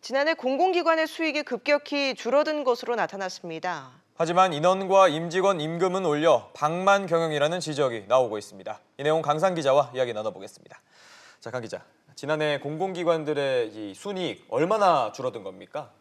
지난해 공공기관의 수익이 급격히 줄어든 것으로 나타났습니다. 하지만 인원과 임직원 임금은 올려 방만 경영이라는 지적이 나오고 있습니다. 이 내용 강상 기자와 이야기 나눠보겠습니다. 자, 강 기자, 지난해 공공기관들의 이 순이익 얼마나 줄어든 겁니까?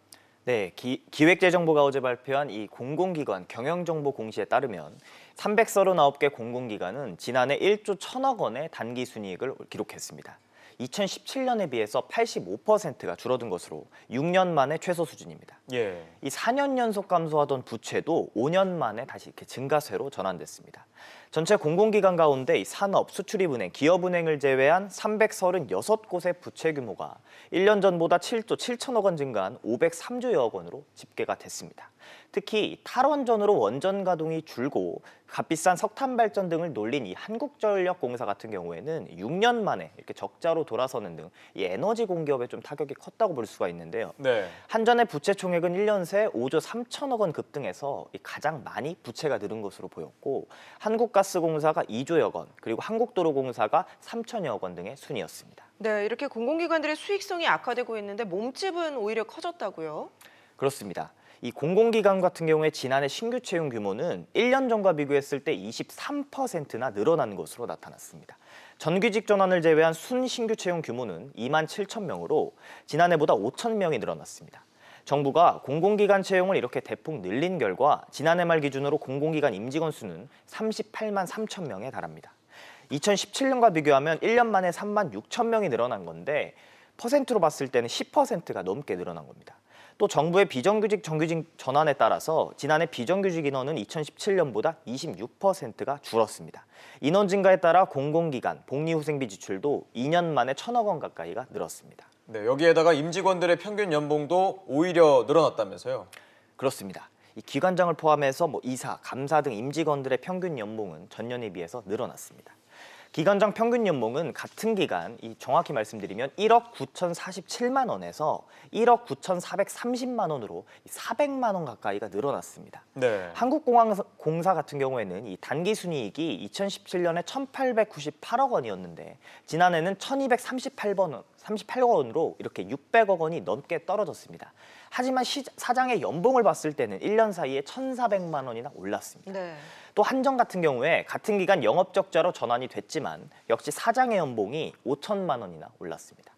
네, 기획재정부가 어제 발표한 이 공공기관 경영정보 공시에 따르면 339개 공공기관은 지난해 1조 1천억 원의 단기 순이익을 기록했습니다. 2017년에 비해서 85%가 줄어든 것으로 6년 만에 최소 수준입니다. 예. 이 4년 연속 감소하던 부채도 5년 만에 다시 이렇게 증가세로 전환됐습니다. 전체 공공기관 가운데 이 산업, 수출입은행, 기업은행을 제외한 336곳의 부채 규모가 1년 전보다 7조 7천억 원 증가한 503조여억 원으로 집계가 됐습니다. 특히 탈원전으로 원전 가동이 줄고 값비싼 석탄 발전 등을 놀린 이 한국전력공사 같은 경우에는 6년 만에 이렇게 적자로 돌아서는 등 이 에너지 공기업에 좀 타격이 컸다고 볼 수가 있는데요. 네. 한전의 부채 총액은 1년 새 5조 3천억 원 급등해서 가장 많이 부채가 늘은 것으로 보였고 한국가스공사가 2조여 원, 그리고 한국도로공사가 3천여억 원 등의 순이었습니다. 네, 이렇게 공공기관들의 수익성이 악화되고 있는데 몸집은 오히려 커졌다고요? 그렇습니다. 이 공공기관 같은 경우에 지난해 신규 채용 규모는 1년 전과 비교했을 때 23%나 늘어난 것으로 나타났습니다. 정규직 전환을 제외한 순신규 채용 규모는 2만 7천 명으로 지난해보다 5천 명이 늘어났습니다. 정부가 공공기관 채용을 이렇게 대폭 늘린 결과 지난해 말 기준으로 공공기관 임직원 수는 38만 3천 명에 달합니다. 2017년과 비교하면 1년 만에 3만 6천 명이 늘어난 건데 퍼센트로 봤을 때는 10%가 넘게 늘어난 겁니다. 또 정부의 비정규직 정규직 전환에 따라서 지난해 비정규직 인원은 2017년보다 26%가 줄었습니다. 인원 증가에 따라 공공기관, 복리후생비 지출도 2년 만에 1천억 원 가까이가 늘었습니다. 네, 여기에다가 임직원들의 평균 연봉도 오히려 늘어났다면서요? 그렇습니다. 이 기관장을 포함해서 이사, 감사 등 임직원들의 평균 연봉은 전년에 비해서 늘어났습니다. 기관장 평균 연봉은 같은 기간, 정확히 말씀드리면 1억 9,047만 원에서 1억 9,430만 원으로 400만 원 가까이가 늘어났습니다. 네. 한국공사 같은 경우에는 이 단기 순이익이 2017년에 1,898억 원이었는데 지난해는 1,238억 원으로 이렇게 600억 원이 넘게 떨어졌습니다. 하지만 사장의 연봉을 봤을 때는 1년 사이에 1,400만 원이나 올랐습니다. 네. 또 한전 같은 경우에 같은 기간 영업적자로 전환이 됐지만 역시 사장의 연봉이 5천만 원이나 올랐습니다.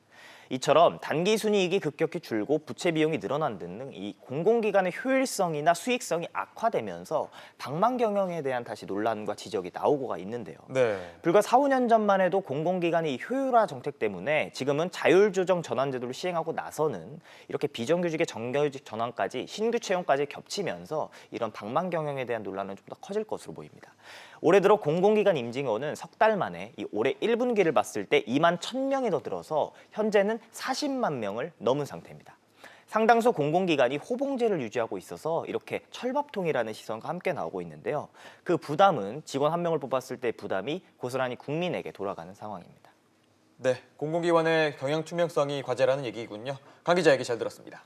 이처럼 단기 순이익이 급격히 줄고 부채 비용이 늘어난 등 이 공공기관의 효율성이나 수익성이 악화되면서 방만 경영에 대한 다시 논란과 지적이 나오고가 있는데요. 네. 불과 4, 5년 전만 해도 공공기관의 효율화 정책 때문에 지금은 자율조정 전환제도를 시행하고 나서는 이렇게 비정규직의 정규직 전환까지 신규 채용까지 겹치면서 이런 방만 경영에 대한 논란은 좀 더 커질 것으로 보입니다. 올해 들어 공공기관 임직원은 석 달 만에 올해 1분기를 봤을 때 2만 1,000명이 더 늘어서 현재는 40만 명을 넘은 상태입니다. 상당수 공공기관이 호봉제를 유지하고 있어서 이렇게 철밥통이라는 시선과 함께 나오고 있는데요. 그 부담은 직원 한 명을 뽑았을 때 부담이 고스란히 국민에게 돌아가는 상황입니다. 네, 공공기관의 경영 투명성이 과제라는 얘기군요. 강 기자 얘기 잘 들었습니다.